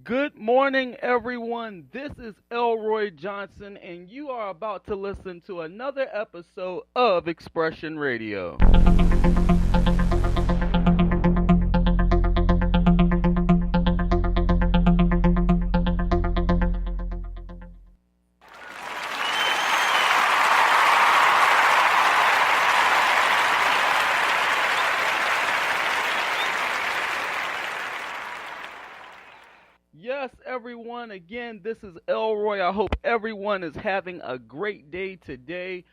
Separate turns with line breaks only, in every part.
Good morning, everyone. This is Elroy Johnson, and you are about to listen to another episode of Expression Radio. Yes, everyone. Again, this is Elroy. I hope everyone is having a great day today.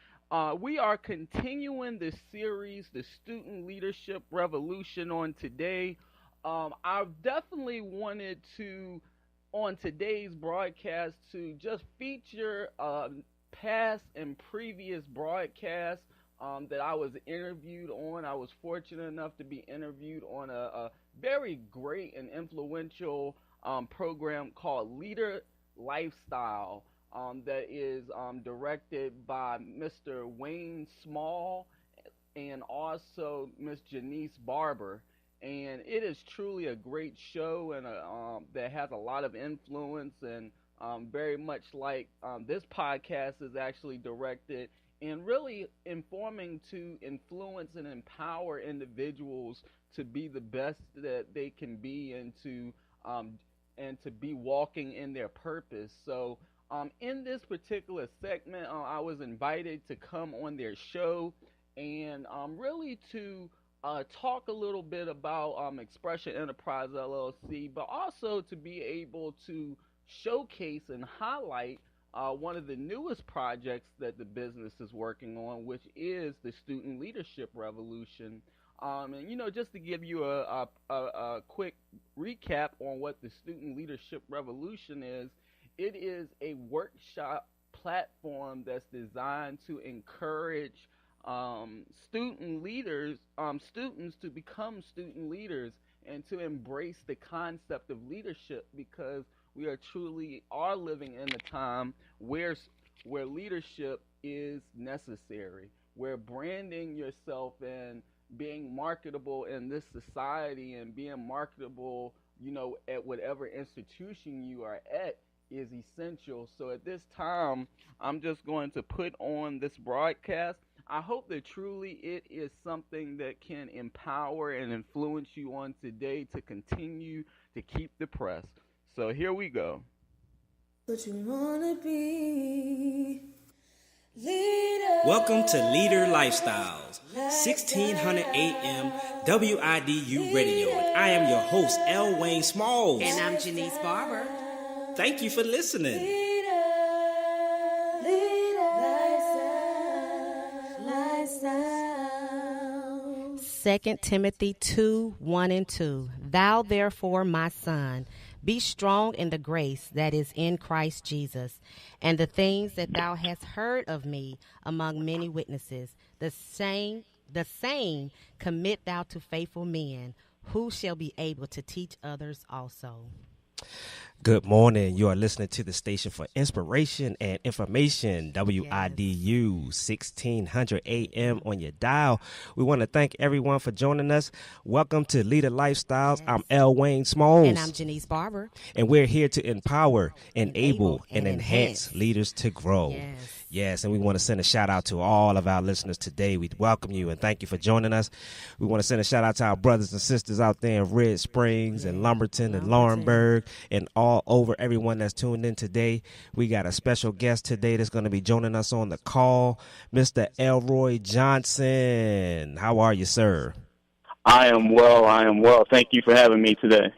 We are continuing the series, the Student Leadership Revolution, on today. I definitely wanted to, on today's broadcast, to just feature past and previous broadcasts that I was interviewed on. I was fortunate enough to be interviewed on a very great and influential program called Leader Lifestyle that is directed by Mr. Wayne Small and also Miss Janice Barber. And it is truly a great show and that has a lot of influence and very much like this podcast is actually directed and really informing to influence and empower individuals to be the best that they can be um, and to be walking in their purpose. So, in this particular segment, I was invited to come on their show and really to talk a little bit about Expression Enterprise LLC, but also to be able to showcase and highlight one of the newest projects that the business is working on, which is the Student Leadership Revolution. And just to give you a quick recap on what the Student Leadership Revolution is, it is a workshop platform that's designed to encourage student leaders, students to become student leaders and to embrace the concept of leadership because we are truly are living in a time where leadership is necessary, where branding yourself and being marketable in this society and being marketable, at whatever institution you are at is essential. So at this time, I'm just going to put on this broadcast. I hope that truly it is something that can empower and influence you on today to continue to keep the press. So here we go.
But you wanna be leader.
Welcome to Leader Lifestylez, 1600 AM WIDU Radio. And I am your host, L. Wayne Smalls.
And I'm Janice Barber.
Thank you for listening.
Lifestyle.
2 Timothy 2:1-2. Thou therefore, my son, be strong in the grace that is in Christ Jesus, and the things that thou hast heard of me among many witnesses, the same commit thou to faithful men, who shall be able to teach others also.
Good morning. You are listening to the station for inspiration and information, WIDU 1600 AM on your dial. We want to thank everyone for joining us. Welcome to Leader Lifestylez. I'm L. Wayne Smalls.
And I'm Janice Barber.
And we're here to empower, enable, and enhance leaders to grow.
Yes,
and we want to send a shout out to all of our listeners today. We welcome you and thank you for joining us. We want to send a shout out to our brothers and sisters out there in Red Springs and Lumberton and Laurinburg and all over everyone that's tuned in today. We got a special guest today that's going to be joining us on the call, Mr. Elroy Johnson. How are you, sir?
I am well. Thank you for having me today.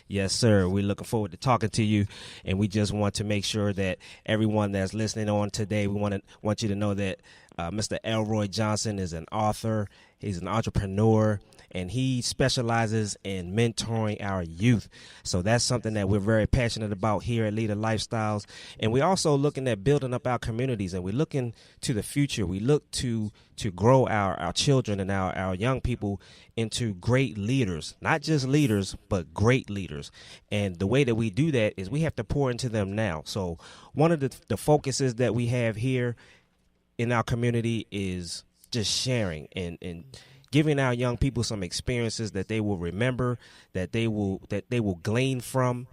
Yes, sir. We're looking forward to talking to you, and we just want to make sure that everyone that's listening on today, we want you to know that Mr. Elroy Johnson is an author. He's an entrepreneur, and he specializes in mentoring our youth. So that's something that we're very passionate about here at Leader Lifestylez. And we're also looking at building up our communities, and we're looking to the future. We look to grow our children and our young people into great leaders, not just leaders, but great leaders. And the way that we do that is we have to pour into them now. So one of the focuses that we have here in our community is just sharing and giving our young people some experiences that they will remember, that they will glean from,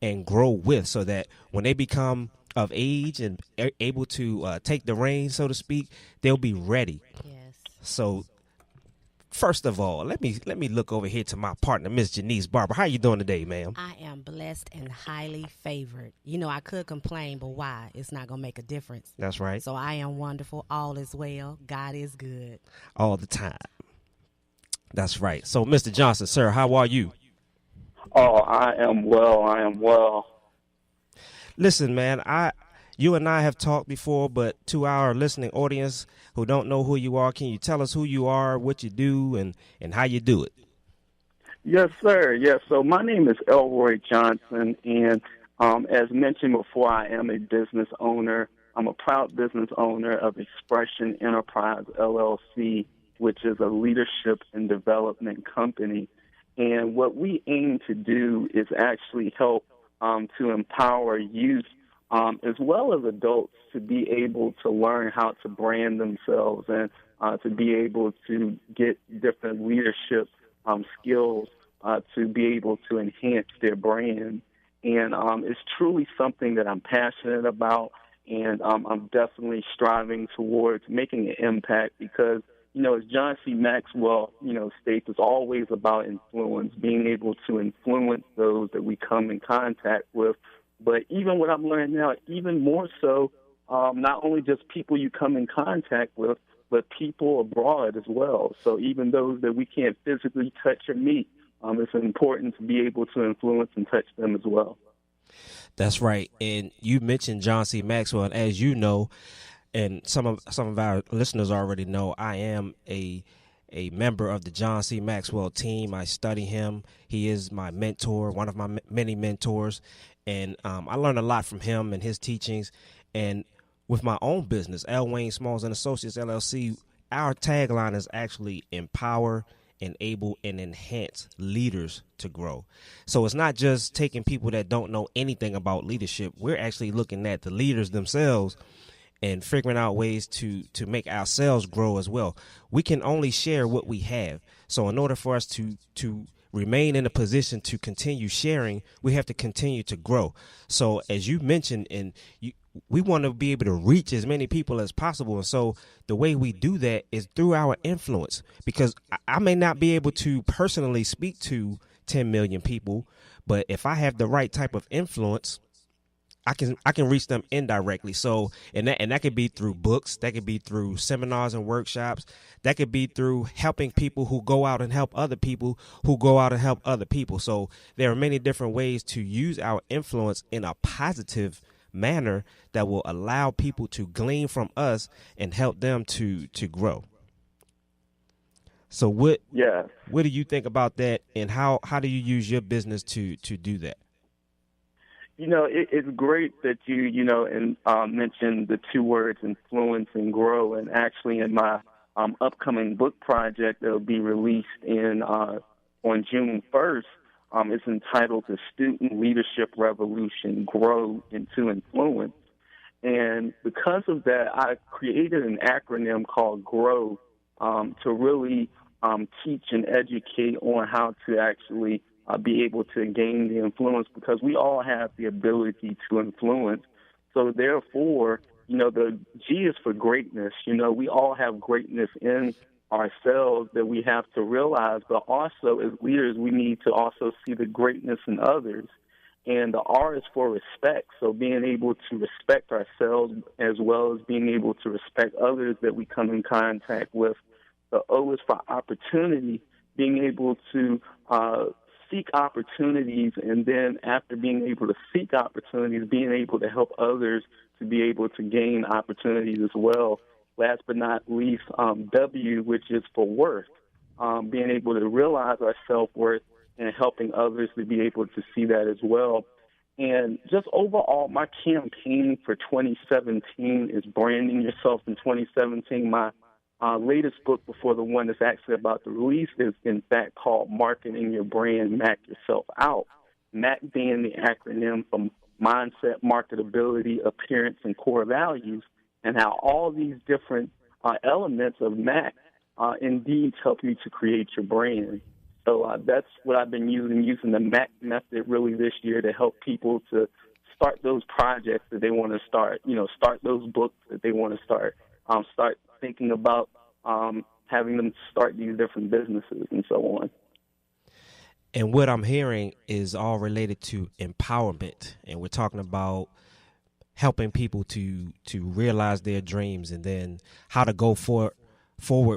and grow with, so that when they become of age and able to take the reins, so to speak, they'll be ready.
Yes.
So first of all, let me look over here to my partner, Miss Janice Barber. How you doing today, ma'am?
I am blessed and highly favored. You know, I could complain, but why? It's not going to make a difference.
That's right.
So I am wonderful. All is well. God is good.
All the time. That's right. So, Mr. Johnson, sir, how are you?
Oh, I am well. I am well.
Listen, man, you and I have talked before, but to our listening audience who don't know who you are, can you tell us who you are, what you do, and how you do it?
Yes, sir. Yes. So my name is Elroy Johnson, and as mentioned before, I am a business owner. I'm a proud business owner of Expression Enterprise, LLC, which is a leadership and development company. And what we aim to do is actually help to empower youth as well as adults to be able to learn how to brand themselves and to be able to get different leadership skills to be able to enhance their brand. And it's truly something that I'm passionate about, and I'm definitely striving towards making an impact because, you know, as John C. Maxwell, you know, states, it's always about influence, being able to influence those that we come in contact with. But even what I'm learning now, even more so, not only just people you come in contact with, but people abroad as well. So even those that we can't physically touch or meet, it's important to be able to influence and touch them as well.
That's right. And you mentioned John C. Maxwell, and as you know, and some of our listeners already know, I am a member of the John C. Maxwell team. I study him. He is my mentor, one of my many mentors, and I learned a lot from him and his teachings. And with my own business, L. Wayne Smalls and Associates LLC, our tagline is actually empower, enable, and enhance leaders to grow. So it's not just taking people that don't know anything about leadership. We're actually looking at the leaders themselves and figuring out ways to make ourselves grow as well. We can only share what we have. So in order for us to remain in a position to continue sharing, we have to continue to grow. So as you mentioned, we want to be able to reach as many people as possible. And so the way we do that is through our influence, because I may not be able to personally speak to 10 million people, but if I have the right type of influence, I can reach them indirectly. So, and that could be through books, that could be through seminars and workshops, that could be through helping people who go out and help other people who go out and help other people. So there are many different ways to use our influence in a positive manner that will allow people to glean from us and help them to grow. So what do you think about that, and how do you use your business to do that?
You know, it's great that you mentioned the two words influence and grow. And actually in my upcoming book project that will be released on June 1st, it's entitled The Student Leadership Revolution, Grow into Influence. And because of that, I created an acronym called GROW to really teach and educate on how to actually be able to gain the influence, because we all have the ability to influence. So therefore, you know, the G is for greatness. You know, we all have greatness in ourselves that we have to realize, but also as leaders, we need to also see the greatness in others. And the R is for respect. So being able to respect ourselves as well as being able to respect others that we come in contact with. The O is for opportunity, being able to seek opportunities, and then after being able to seek opportunities, being able to help others to be able to gain opportunities as well. Last but not least, W, which is for worth, being able to realize our self-worth and helping others to be able to see that as well. And just overall, my campaign for 2017 is branding yourself in 2017. My latest book before the one that's actually about to release is, in fact, called Marketing Your Brand, Mac Yourself Out. MAC being the acronym for Mindset, Marketability, Appearance, and Core Values, and how all these different elements of MAC indeed help you to create your brand. So that's what I've been using the MAC method really this year to help people to start those projects that they want to start, start those books that they want to start thinking about having them start these different businesses and so on.
And what I'm hearing is all related to empowerment. And we're talking about helping people to realize their dreams, and then how to go forward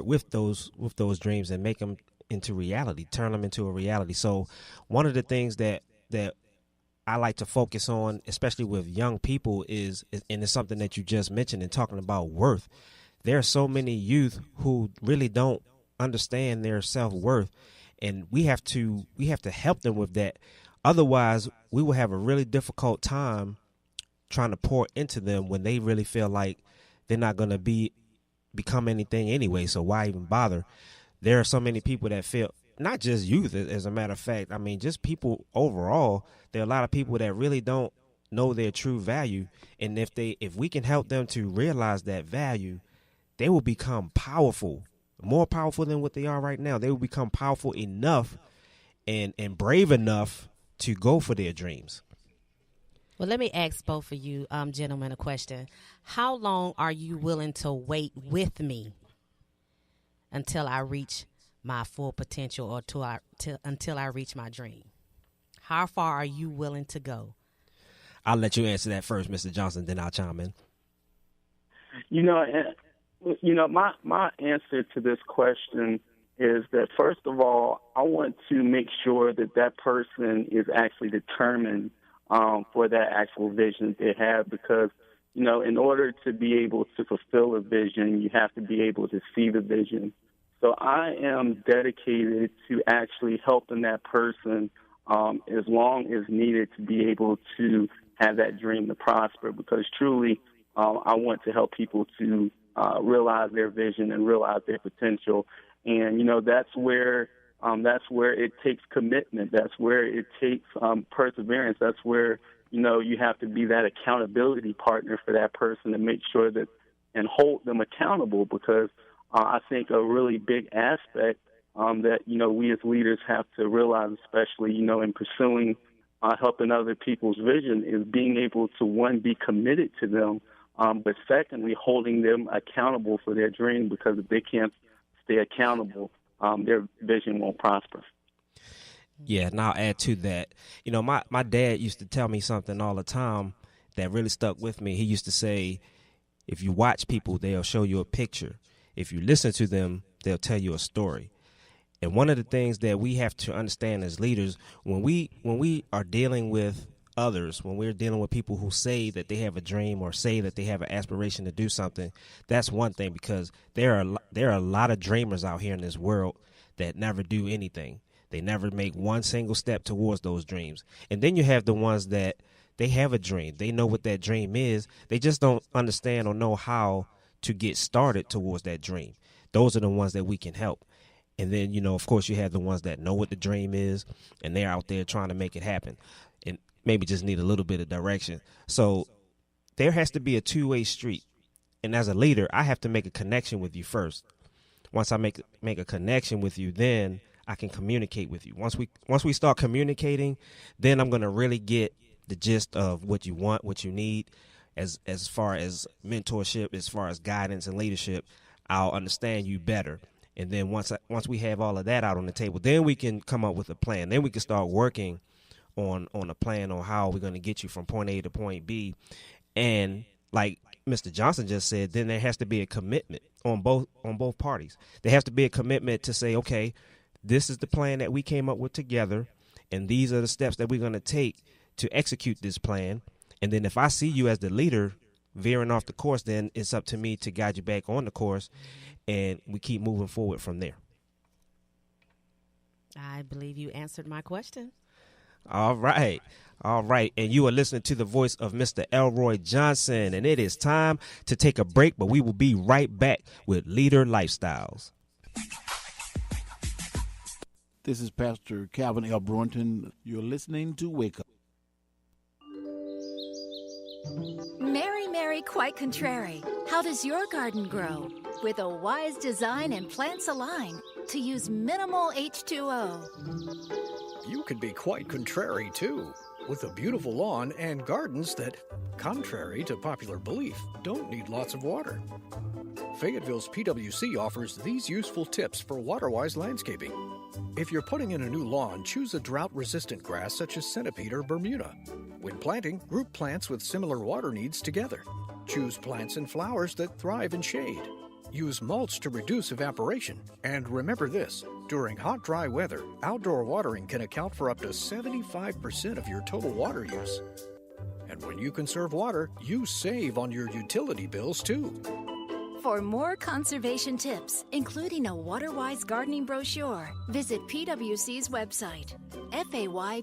with those dreams and make them into reality, turn them into a reality. So one of the things that I like to focus on, especially with young people, is and it's something that you just mentioned in talking about worth. There are so many youth who really don't understand their self-worth, and we have to help them with that. Otherwise, we will have a really difficult time trying to pour into them when they really feel like they're not going to become anything anyway. So why even bother? There are so many people that feel, not just youth, as a matter of fact, I mean, just people overall. There are a lot of people that really don't know their true value. And if we can help them to realize that value, they will become powerful, more powerful than what they are right now. They will become powerful enough and brave enough to go for their dreams.
Well, let me ask both of you gentlemen a question. How long are you willing to wait with me until I reach my full potential, or until I reach my dream? How far are you willing to go?
I'll let you answer that first, Mr. Johnson, then I'll chime in.
My answer to this question is that, first of all, I want to make sure that person is actually determined for that actual vision they have, because, in order to be able to fulfill a vision, you have to be able to see the vision. So I am dedicated to actually helping that person as long as needed to be able to have that dream to prosper, because truly I want to help people to realize their vision and realize their potential. And, that's where it takes commitment. That's where it takes perseverance. That's where, you have to be that accountability partner for that person to make sure that and hold them accountable, because I think a really big aspect that, we as leaders have to realize, especially, in pursuing helping other people's vision, is being able to, one, be committed to them, but secondly, holding them accountable for their dream, because if they can't stay accountable, their vision won't prosper.
Yeah, and I'll add to that. My dad used to tell me something all the time that really stuck with me. He used to say, if you watch people, they'll show you a picture. If you listen to them, they'll tell you a story. And one of the things that we have to understand as leaders, when we are dealing with others, when we're dealing with people who say that they have a dream or say that they have an aspiration to do something, that's one thing, because there are a lot of dreamers out here in this world that never do anything. They never make one single step towards those dreams. And then you have the ones that they have a dream. They know what that dream is. They just don't understand or know how to get started towards that dream. Those are the ones that we can help. And then, of course, you have the ones that know what the dream is, and they're out there trying to make it happen and maybe just need a little bit of direction. So there has to be a two-way street. And as a leader, I have to make a connection with you first. Once I make a connection with you, then I can communicate with you. Once we start communicating, then I'm going to really get the gist of what you want, what you need, as far as mentorship, as far as guidance and leadership. I'll understand you better. And then once we have all of that out on the table, then we can come up with a plan. Then we can start working on a plan on how we're going to get you from point A to point B. And like Mr. Johnson just said, then there has to be a commitment on both parties. There has to be a commitment to say, okay, this is the plan that we came up with together, and these are the steps that we're going to take to execute this plan. And then if I see you as the leader veering off the course, then it's up to me to guide you back on the course, and we keep moving forward from there.
I believe you answered my question.
All right. And you are listening to the voice of Mr. Elroy Johnson, and it is time to take a break, but we will be right back with Leader Lifestylez.
This is Pastor Calvin L. Brunton. You're listening to Wake Up.
Mary, Mary, quite contrary. How does your garden grow?
with a wise design and plants align to use minimal H2O.
You could be quite contrary, too, with a beautiful lawn and gardens that, contrary to popular belief, don't need lots of water. Fayetteville's PWC offers these useful tips for water-wise landscaping. If you're putting in a new lawn, choose a drought-resistant grass such as centipede or Bermuda. When planting, group plants with similar water needs together. Choose plants and flowers that thrive in shade. Use mulch to reduce evaporation. And remember this, during hot, dry weather, outdoor watering can account for up to 75% of your total water use. And when you conserve water, you save on your utility bills too.
For more conservation tips, including a water-wise gardening brochure, visit PWC's website, faypwc.com.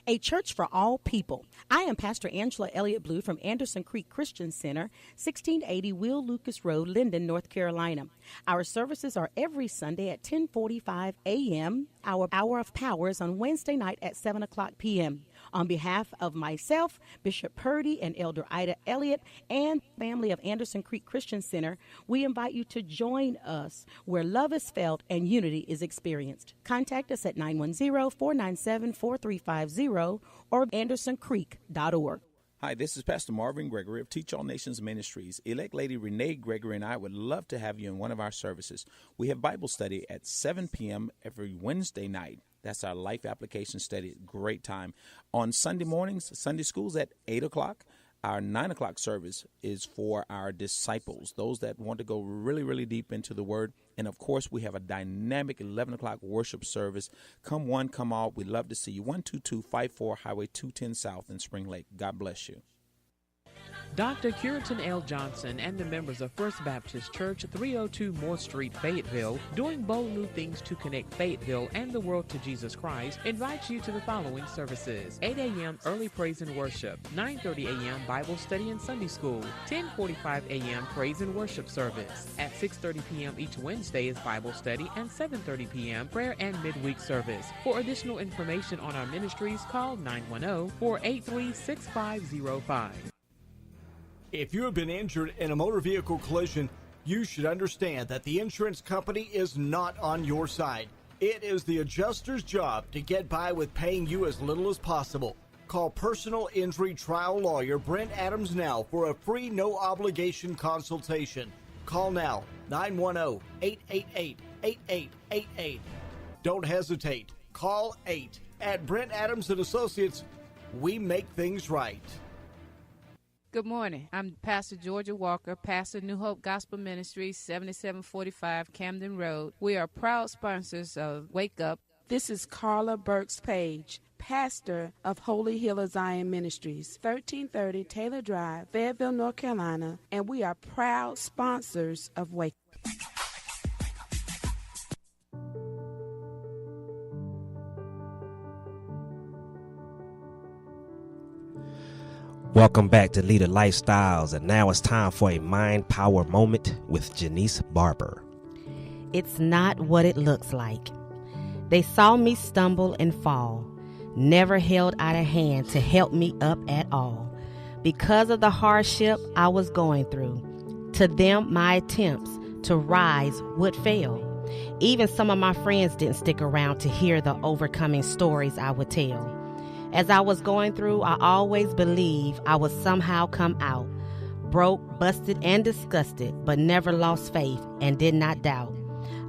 A church for all people. I am Pastor Angela Elliott Blue from Anderson Creek Christian Center, 1680 Will Lucas Road, Linden, North Carolina. Our services are every Sunday at 10:45 a.m. Our Hour of Power is on Wednesday night at 7 o'clock p.m. On behalf of myself, Bishop Purdy, and Elder Ida Elliott, and family of Anderson Creek Christian Center, we invite you to join us where love is felt and unity is experienced. Contact us at 910-497-4350 or andersoncreek.org.
Hi, this is Pastor Marvin Gregory of Teach All Nations Ministries. Elect Lady Renee Gregory and I would love to have you in one of our services. We have Bible study at 7 p.m. every Wednesday night. That's our life application study. Great time. On Sunday mornings, Sunday schools at 8 o'clock. Our 9 o'clock service is for our disciples, those that want to go really, really deep into the Word. And, of course, we have a dynamic 11 o'clock worship service. Come one, come all. We'd love to see you. 12254 Highway 210 South in Spring Lake. God bless you.
Dr. Curitan L. Johnson and the members of First Baptist Church, 302 Moore Street, Fayetteville, doing bold new things to connect Fayetteville and the world to Jesus Christ, invites you to the following services: 8 a.m. early praise and worship, 9:30 a.m. Bible study and Sunday school, 10:45 a.m. praise and worship service. At 6:30 p.m. each Wednesday is Bible study and 7:30 p.m. prayer and midweek service. For additional information on our ministries, call 910-483-6505.
If you have been injured in a motor vehicle collision, you should understand that the insurance company is not on your side. It is the adjuster's job to get by with paying you as little as possible. Call personal injury trial lawyer Brent Adams now for a free no-obligation consultation. Call now, 910-888-8888. Don't hesitate. Call 8. At Brent Adams & Associates, we make things right.
Good morning. I'm Pastor Georgia Walker, pastor New Hope Gospel Ministries, 7745 Camden Road. We are proud sponsors of Wake Up.
This is Carla Burks Page, pastor of Holy Hill of Zion Ministries, 1330 Taylor Drive, Fayetteville, North Carolina, and we are proud sponsors of Wake Up.
Welcome back to Leader Lifestylez, and now it's time for a Mind Power Moment with Janice Barber.
It's not what it looks like. They saw me stumble and fall, never held out a hand to help me up at all. Because of the hardship I was going through, to them my attempts to rise would fail. Even some of my friends didn't stick around to hear the overcoming stories I would tell. As I was going through, I always believed I would somehow come out, broke, busted, and disgusted, but never lost faith and did not doubt.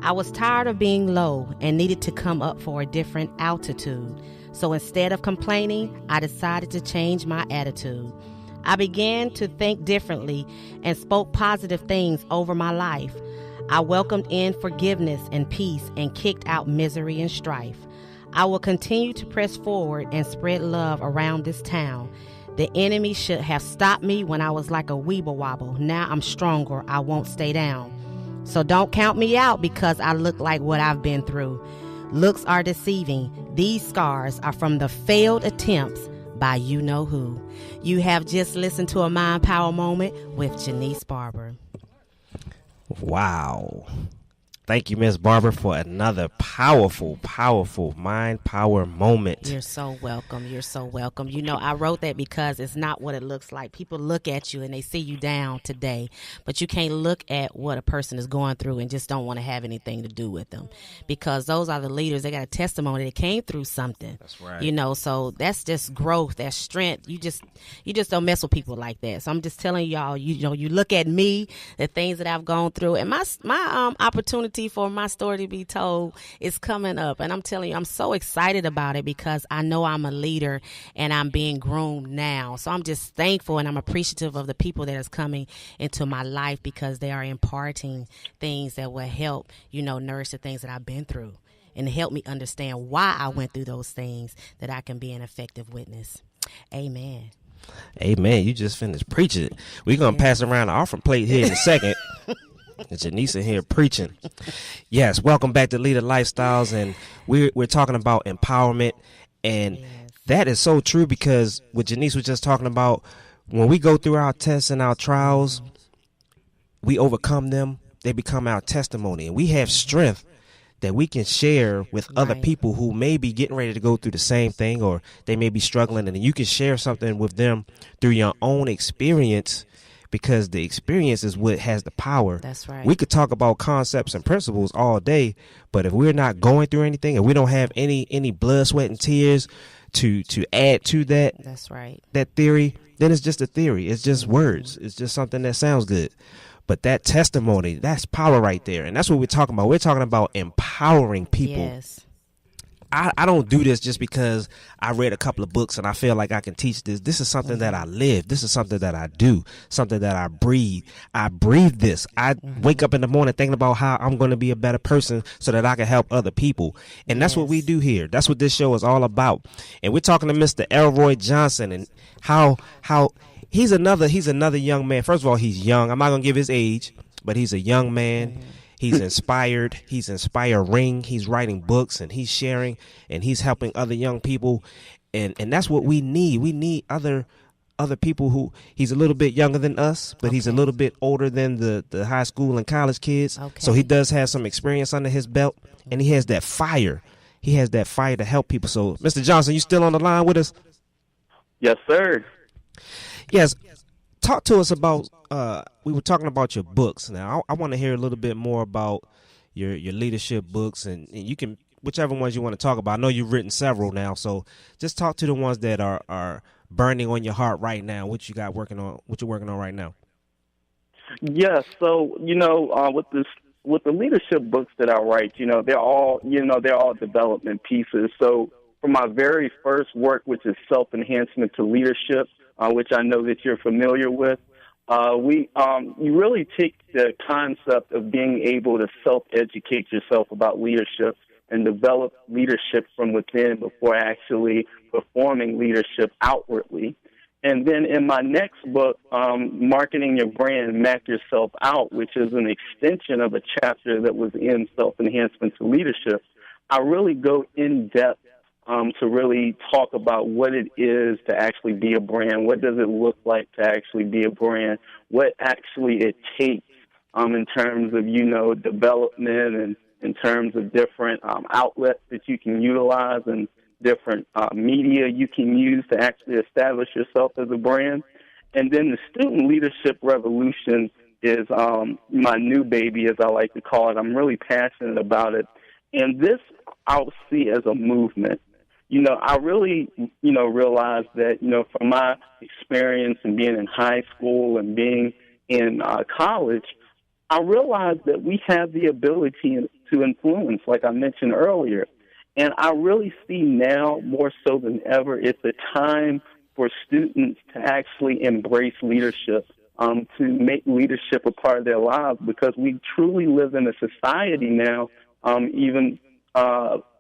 I was tired of being low and needed to come up for a different altitude. So instead of complaining, I decided to change my attitude. I began to think differently and spoke positive things over my life. I welcomed in forgiveness and peace and kicked out misery and strife. I will continue to press forward and spread love around this town. The enemy should have stopped me when I was like a weeble wobble. Now I'm stronger. I won't stay down. So don't count me out because I look like what I've been through. Looks are deceiving. These scars are from the failed attempts by you know who. You have just listened to a Mind Power Moment with Janice Barber.
Wow. Thank you, Miss Barbara, for another powerful, powerful mind power moment.
You're so welcome. You're so welcome. You know, I wrote that because it's not what it looks like. People look at you and they see you down today, but you can't look at what a person is going through and just don't want to have anything to do with them, because those are the leaders. They got a testimony. They came through something.
That's right.
You know, so that's just growth. That's strength. You just don't mess with people like that. So I'm just telling y'all, you know, you look at me, the things that I've gone through, and my opportunity for my story to be told is coming up. And I'm telling you, I'm so excited about it because I know I'm a leader and I'm being groomed now. So I'm just thankful and I'm appreciative of the people that is coming into my life, because they are imparting things that will help, you know, nourish the things that I've been through and help me understand why I went through those things, that I can be an effective witness. Amen.
Amen. You just finished preaching. We're going to pass around the offering plate here in a second. Janice in here preaching. Yes, welcome back to Leader Lifestyles, and we're talking about empowerment, and that is so true, because what Janice was just talking about, when we go through our tests and our trials, we overcome them. They become our testimony, and we have strength that we can share with other people who may be getting ready to go through the same thing, or they may be struggling, and you can share something with them through your own experience, because the experience is what has the power.
That's right.
We could talk about concepts and principles all day, but if we're not going through anything and we don't have any blood, sweat, and tears to add to that,
that's right,
that theory, then it's just a theory. It's just words. It's just something that sounds good. But that testimony, that's power right there. And that's what we're talking about. We're talking about empowering people.
Yes.
I don't do this just because I read a couple of books and I feel like I can teach this. This is something that I live. This is something that I do, something that I breathe. I breathe this. I wake up in the morning thinking about how I'm going to be a better person so that I can help other people. And that's what we do here. That's what this show is all about. And we're talking to Mr. Elroy Johnson, and how he's another young man. First of all, he's young. I'm not going to give his age, but he's a young man. He's inspired. He's inspiring. He's writing books, and he's sharing, and he's helping other young people. And that's what we need. We need other people who, he's a little bit younger than us, but he's a little bit older than the high school and college kids. So he does have some experience under his belt, and he has that fire. He has that fire to help people. So, Mr. Johnson, you still on the line with us?
Yes, sir.
Yes. Talk to us about, we were talking about your books. Now, I want to hear a little bit more about your leadership books, and you can, whichever ones you want to talk about. I know you've written several now, so just talk to the ones that are burning on your heart right now. What you're working on right now.
Yes. So, with the leadership books that I write, they're all development pieces. So for my very first work, which is Self-Enhancement to Leadership, which I know that you're familiar with, you really take the concept of being able to self-educate yourself about leadership and develop leadership from within before actually performing leadership outwardly. And then in my next book, Marketing Your Brand, Map Yourself Out, which is an extension of a chapter that was in Self-Enhancement to Leadership, I really go in depth to really talk about what it is to actually be a brand. What does it look like to actually be a brand? What actually it takes in terms of, development, and in terms of different outlets that you can utilize and different media you can use to actually establish yourself as a brand. And then the Student Leadership Revolution is my new baby, as I like to call it. I'm really passionate about it. And this I'll see as a movement. I really, realized that, from my experience and being in high school and being in college, I realized that we have the ability to influence, like I mentioned earlier. And I really see now, more so than ever, it's a time for students to actually embrace leadership, to make leadership a part of their lives, because we truly live in a society now, even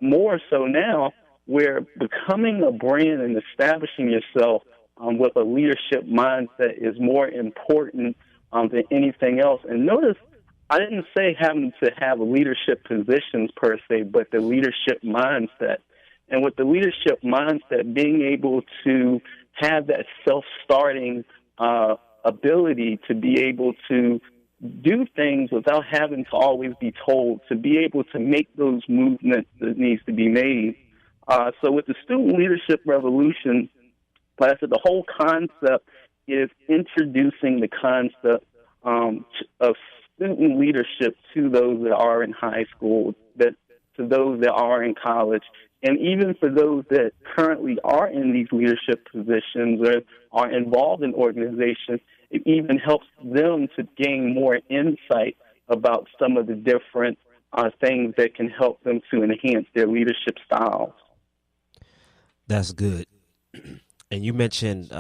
more so now, where becoming a brand and establishing yourself with a leadership mindset is more important than anything else. And notice, I didn't say having to have leadership positions per se, but the leadership mindset. And with the leadership mindset, being able to have that self-starting ability to be able to do things without having to always be told, to be able to make those movements that needs to be made. So with the Student Leadership Revolution, like I said, the whole concept is introducing the concept of student leadership to those that are in high school, to those that are in college, and even for those that currently are in these leadership positions or are involved in organizations. It even helps them to gain more insight about some of the different things that can help them to enhance their leadership styles.
That's good. And you mentioned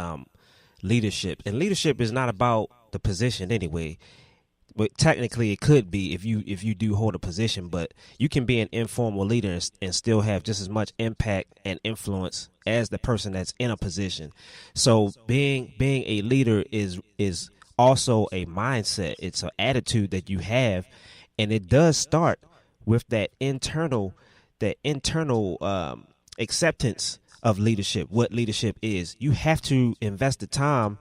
leadership, and leadership is not about the position anyway. But technically, it could be if you do hold a position, but you can be an informal leader and still have just as much impact and influence as the person that's in a position. So being a leader is also a mindset. It's an attitude that you have, and it does start with that internal acceptance of leadership. What leadership is, you have to invest the time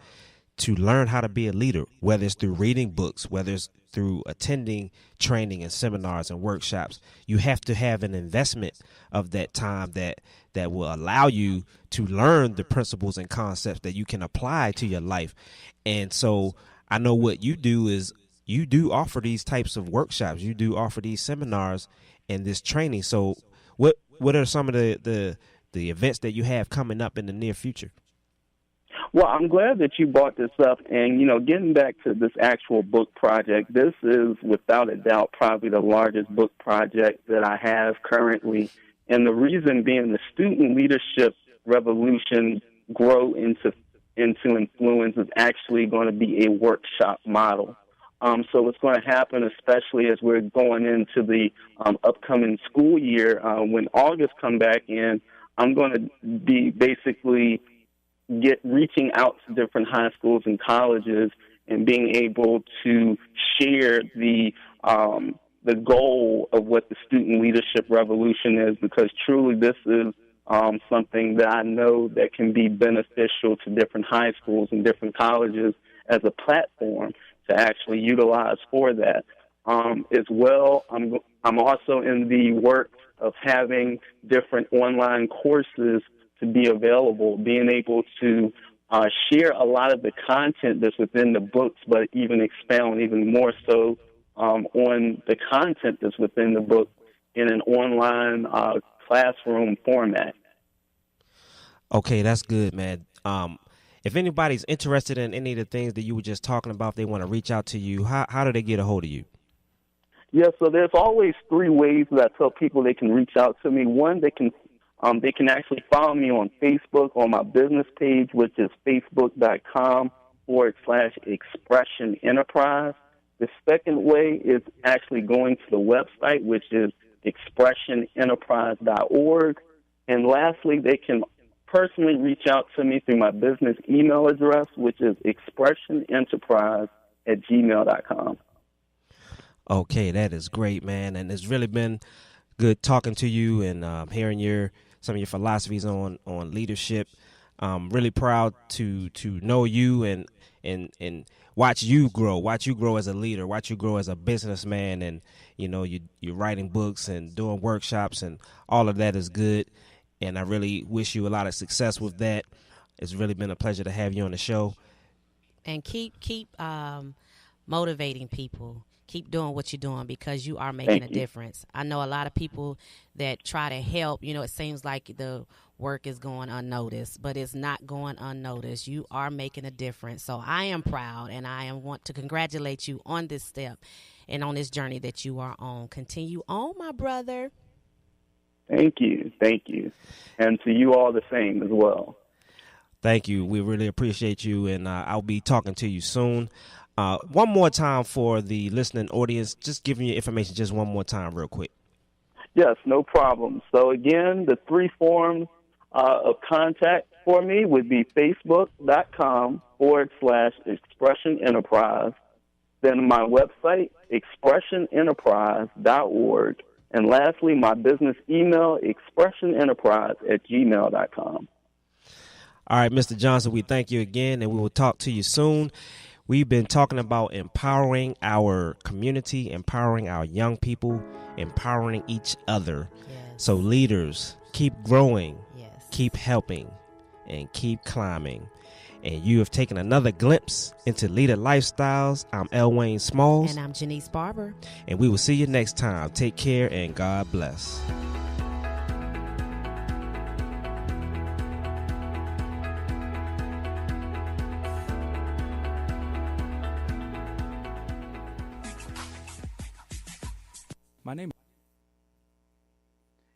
to learn how to be a leader, whether it's through reading books, whether it's through attending training and seminars and workshops. You have to have an investment of that time that will allow you to learn the principles and concepts that you can apply to your life. And so I know what you do is you do offer these types of workshops. You do offer these seminars and this training. So what are some of the events that you have coming up in the near future?
Well, I'm glad that you brought this up. And, getting back to this actual book project, this is without a doubt probably the largest book project that I have currently. And the reason being the Student Leadership Revolution Grow into Influence is actually going to be a workshop model. So what's going to happen, especially as we're going into the upcoming school year, when August come back in, I'm going to be basically reaching out to different high schools and colleges and being able to share the goal of what the Student Leadership Revolution is, because truly this is something that I know that can be beneficial to different high schools and different colleges as a platform to actually utilize for that. As well, I'm also in the works of having different online courses to be available, being able to share a lot of the content that's within the books, but even expound even more so on the content that's within the book in an online classroom format.
Okay, that's good, man. If anybody's interested in any of the things that you were just talking about, if they want to reach out to you, how do they get a hold of you?
Yeah, so there's always three ways that I tell people they can reach out to me. One, they can actually follow me on Facebook on my business page, which is facebook.com/Expression Enterprise. The second way is actually going to the website, which is expressionenterprise.org. And lastly, they can personally reach out to me through my business email address, which is expressionenterprise@gmail.com.
Okay, that is great, man. And it's really been good talking to you and hearing some of your philosophies on leadership. Really proud to know you and watch you grow as a leader, watch you grow as a businessman, and you're writing books and doing workshops, and all of that is good. And I really wish you a lot of success with that. It's really been a pleasure to have you on the show.
And keep motivating people. Keep doing what you're doing, because you are making a difference. I know a lot of people that try to help. It seems like the work is going unnoticed, but it's not going unnoticed. You are making a difference. So I am proud, and want to congratulate you on this step and on this journey that you are on. Continue on, my brother.
Thank you. And to you all the same as well.
Thank you. We really appreciate you, and I'll be talking to you soon. One more time for the listening audience, just giving you information just one more time real quick.
Yes, no problem. So again, the three forms of contact for me would be facebook.com/Expression Enterprise, then my website, expressionenterprise.org, and lastly, my business email, expressionenterprise@gmail.com.
All right, Mr. Johnson, we thank you again, and we will talk to you soon. We've been talking about empowering our community, empowering our young people, empowering each other.
Yes.
So leaders, keep growing,
Yes.
keep helping, and keep climbing. And you have taken another glimpse into Leader Lifestyles. I'm L. Wayne Smalls.
And I'm Janice Barber.
And we will see you next time. Take care and God bless.
My name.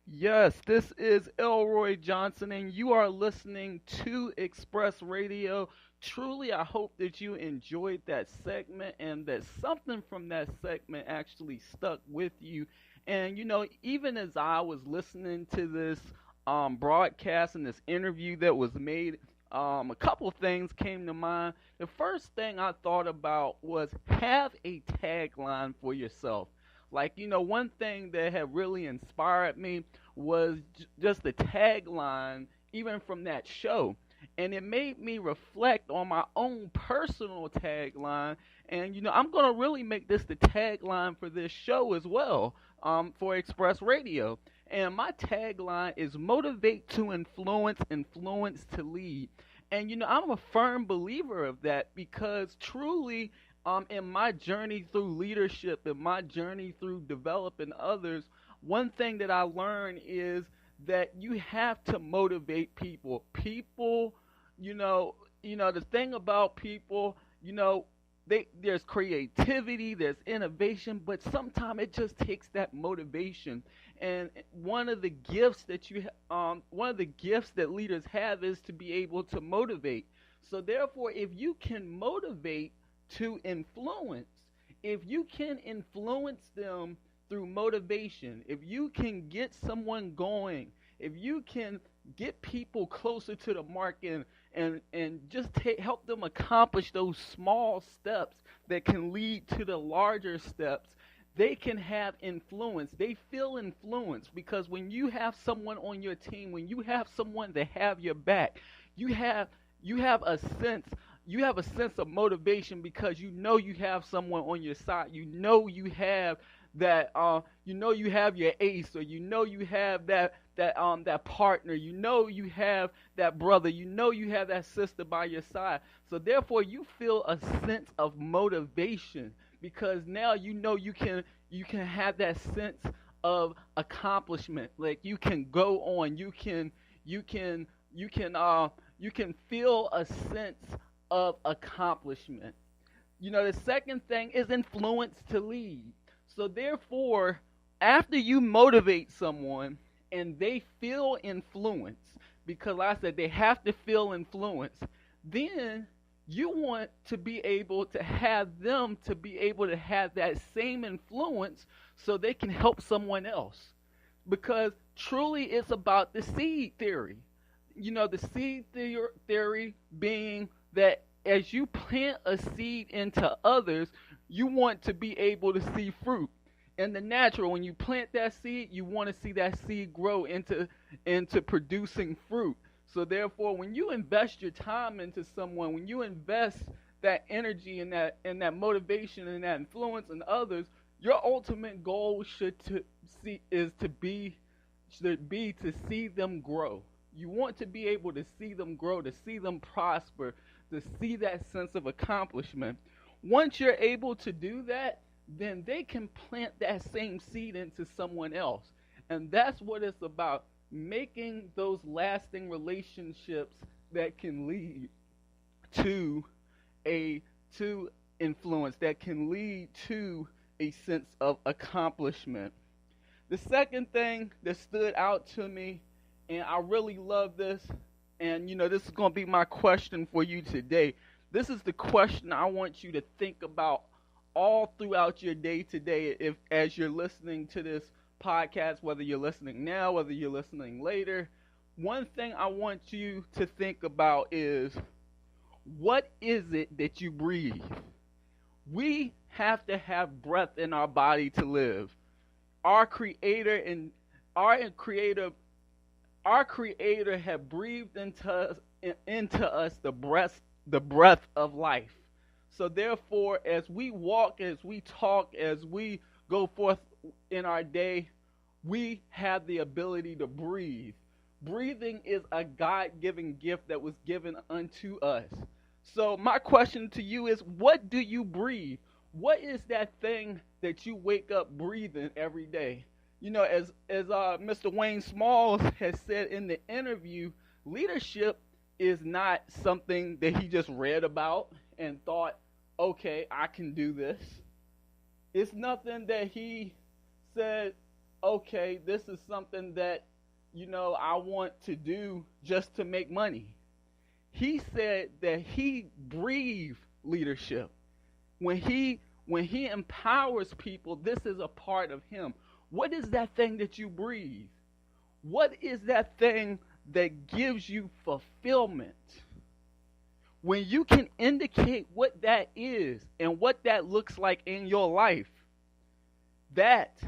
Yes, this is Elroy Johnson, and you are listening to Express Radio. Truly, I hope that you enjoyed that segment and that something from that segment actually stuck with you. And, even as I was listening to this broadcast and this interview that was made, a couple things came to mind. The first thing I thought about was have a tagline for yourself. Like, one thing that had really inspired me was just the tagline, even from that show. And it made me reflect on my own personal tagline. And, I'm going to really make this the tagline for this show as well, for Express Radio. And my tagline is motivate to influence, influence to lead. And, I'm a firm believer of that because truly, in my journey through leadership, in my journey through developing others, one thing that I learned is that you have to motivate people. People, the thing about people, there's creativity, there's innovation, but sometimes it just takes that motivation. And one of the gifts that leaders have is to be able to motivate. So therefore, if you can motivate to influence, if you can influence them through motivation, if you can get someone going, if you can get people closer to the mark and just help them accomplish those small steps that can lead to the larger steps, they can have influence. They feel influence because when you have someone on your team, when you have someone to have your back, you have a sense of motivation because you have someone on your side. You have that you have your ace, or you have that partner, you have that brother, you have that sister by your side. So therefore you feel a sense of motivation because now you can have that sense of accomplishment. Like you can go on, you can feel a sense of accomplishment. The second thing is influence to lead. So therefore, after you motivate someone and they feel influence, because like I said, they have to feel influence, then you want to be able to have them to be able to have that same influence so they can help someone else. Because truly it's about the seed theory. The seed theory being that as you plant a seed into others, you want to be able to see fruit. In the natural, when you plant that seed, you want to see that seed grow into producing fruit. So therefore, when you invest your time into someone, when you invest that energy and that motivation and that influence in others, your ultimate goal should be to see them grow. You want to be able to see them grow, to see them prosper, to see that sense of accomplishment. Once you're able to do that, then they can plant that same seed into someone else. And that's what it's about, making those lasting relationships that can lead to influence, that can lead to a sense of accomplishment. The second thing that stood out to me, and I really love this, and this is going to be my question for you today. This is the question I want you to think about all throughout your day today, as you're listening to this podcast, whether you're listening now, whether you're listening later. One thing I want you to think about is, what is it that you breathe? We have to have breath in our body to live. Our Creator have breathed into us the breath of life. So therefore, as we walk, as we talk, as we go forth in our day, we have the ability to breathe. Breathing is a God-given gift that was given unto us. So my question to you is, what do you breathe? What is that thing that you wake up breathing every day? You know, as Mr. Wayne Smalls has said in the interview, leadership is not something that he just read about and thought, okay, I can do this. It's nothing that he said, okay, this is something that, I want to do just to make money. He said that he breathed leadership. When he empowers people, this is a part of him. What is that thing that you breathe? What is that thing that gives you fulfillment? When you can indicate what that is and what that looks like in your life, that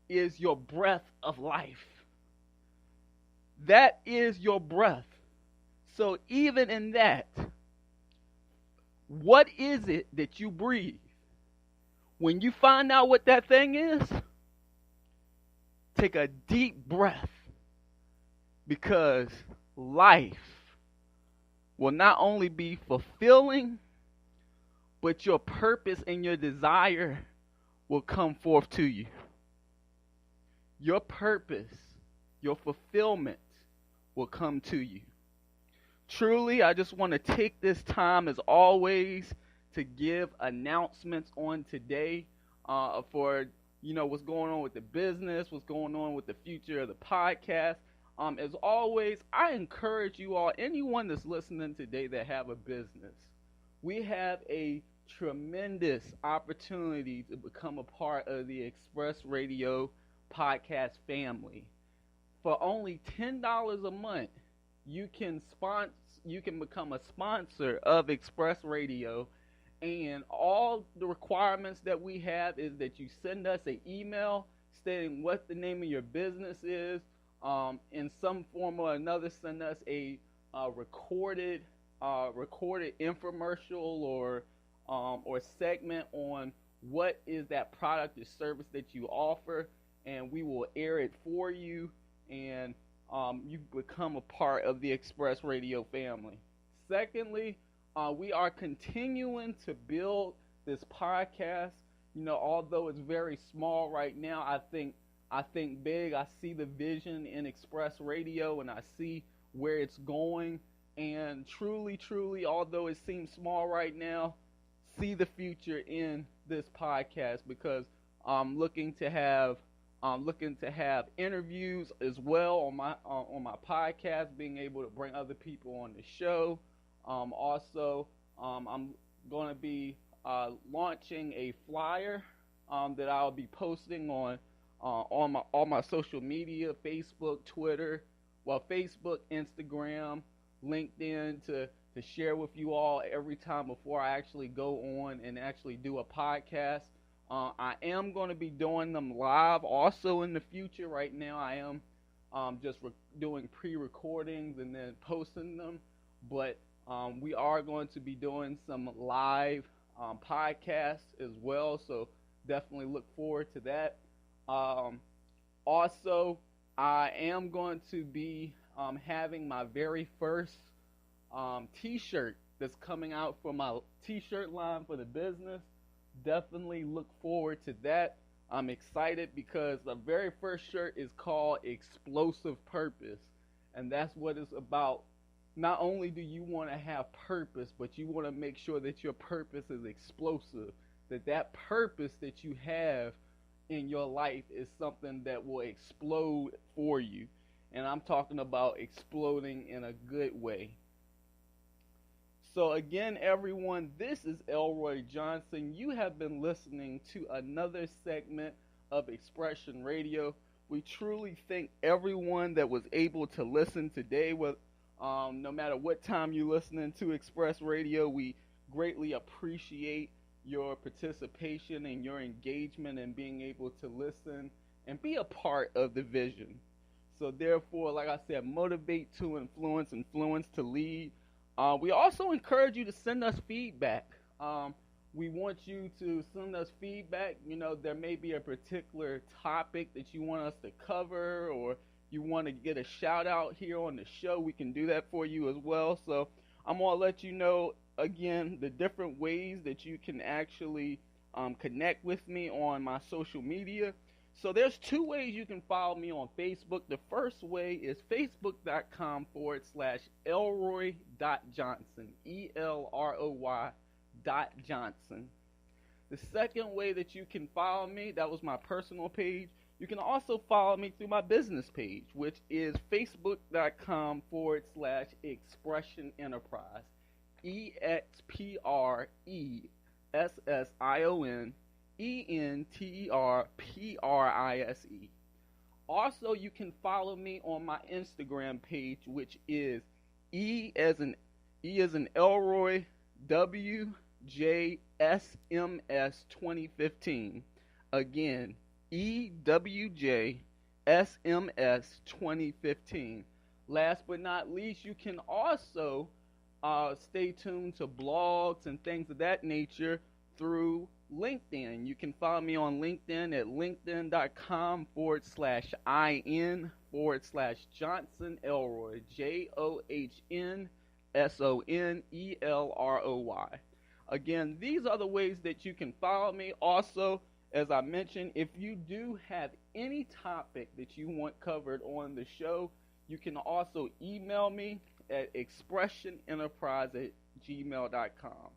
is your breath of life. That is your breath. So even in that, what is it that you breathe? When you find out what that thing is, take a deep breath, because life will not only be fulfilling, but your purpose and your desire will come forth to you. Your purpose, your fulfillment will come to you. Truly, I just want to take this time, as always, to give announcements on today for what's going on with the business, what's going on with the future of the podcast. As always, I encourage you all, anyone that's listening today that have a business, we have a tremendous opportunity to become a part of the Express Radio podcast family. For only $10 a month, you can become a sponsor of Express Radio, and all the requirements that we have is that you send us an email stating what the name of your business is. In some form or another, send us a recorded infomercial or segment on what is that product or service that you offer, and we will air it for you, and you become a part of the Express Radio family. Secondly, we are continuing to build this podcast. Although it's very small right now, I think big. I see the vision in Express Radio, and I see where it's going. And truly, although it seems small right now, see the future in this podcast, because I'm looking to have interviews as well on my podcast, being able to bring other people on the show. Also, I'm going to be launching a flyer that I'll be posting on all my social media, Facebook, Twitter, Facebook, Instagram, LinkedIn, to share with you all every time before I actually go on and actually do a podcast. I am going to be doing them live also in the future. Right now I am just doing pre-recordings and then posting them, but we are going to be doing some live podcasts as well, so definitely look forward to that. Also, I am going to be having my very first t-shirt that's coming out for my t-shirt line for the business. Definitely look forward to that. I'm excited because the very first shirt is called Explosive Purpose, and that's what it's about. Not only do you want to have purpose, but you want to make sure that your purpose is explosive, that purpose that you have in your life is something that will explode for you. And I'm talking about exploding in a good way. So again, everyone, this is Elroy Johnson. You have been listening to another segment of Expression Radio. We truly thank everyone that was able to listen today. No matter what time you're listening to Express Radio, we greatly appreciate your participation and your engagement and being able to listen and be a part of the vision. So therefore, like I said, motivate to influence, influence to lead. We also encourage you to send us feedback. We want you to send us feedback. There may be a particular topic that you want us to cover, or you want to get a shout out here on the show. We can do that for you as well. So I'm going to let you know again the different ways that you can actually connect with me on my social media. So there's 2 ways you can follow me on Facebook. The first way is facebook.com/Elroy.Johnson, ELROY.Johnson. The second way that you can follow me, that was my personal page. You can also follow me through my business page, which is facebook.com/Expression Enterprise, EXpressionEnterprise. Also, you can follow me on my Instagram page, which is E as in Elroy, WJSMS 2015. Again, EWJSMS 2015. Last but not least, you can also stay tuned to blogs and things of that nature through LinkedIn. You can follow me on LinkedIn at linkedin.com/IN/Johnson Elroy, JOHNSONELROY. Again, these are the ways that you can follow me. Also, as I mentioned, if you do have any topic that you want covered on the show, you can also email me at expressionenterprise@gmail.com.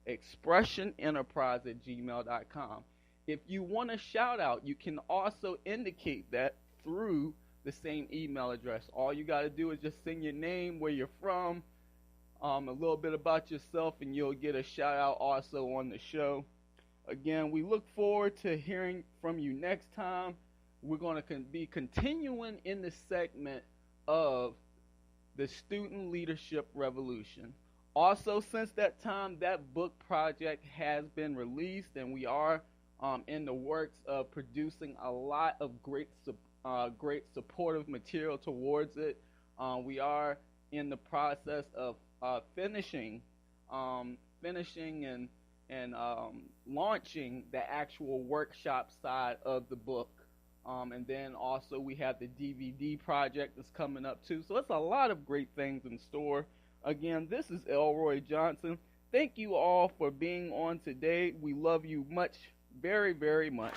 expressionenterprise@gmail.com. If you want a shout out, you can also indicate that through the same email address. All you got to do is just send your name, where you're from, a little bit about yourself, and you'll get a shout out also on the show. Again, we look forward to hearing from you next time. We're going to be continuing in this segment of the Student Leadership Revolution. Also, since that time, that book project has been released, and we are in the works of producing a lot of great supportive material towards it. We are in the process of finishing and launching the actual workshop side of the book. And then also we have the DVD project that's coming up too. So it's a lot of great things in store. Again, this is Elroy Johnson. Thank you all for being on today. We love you very, very much.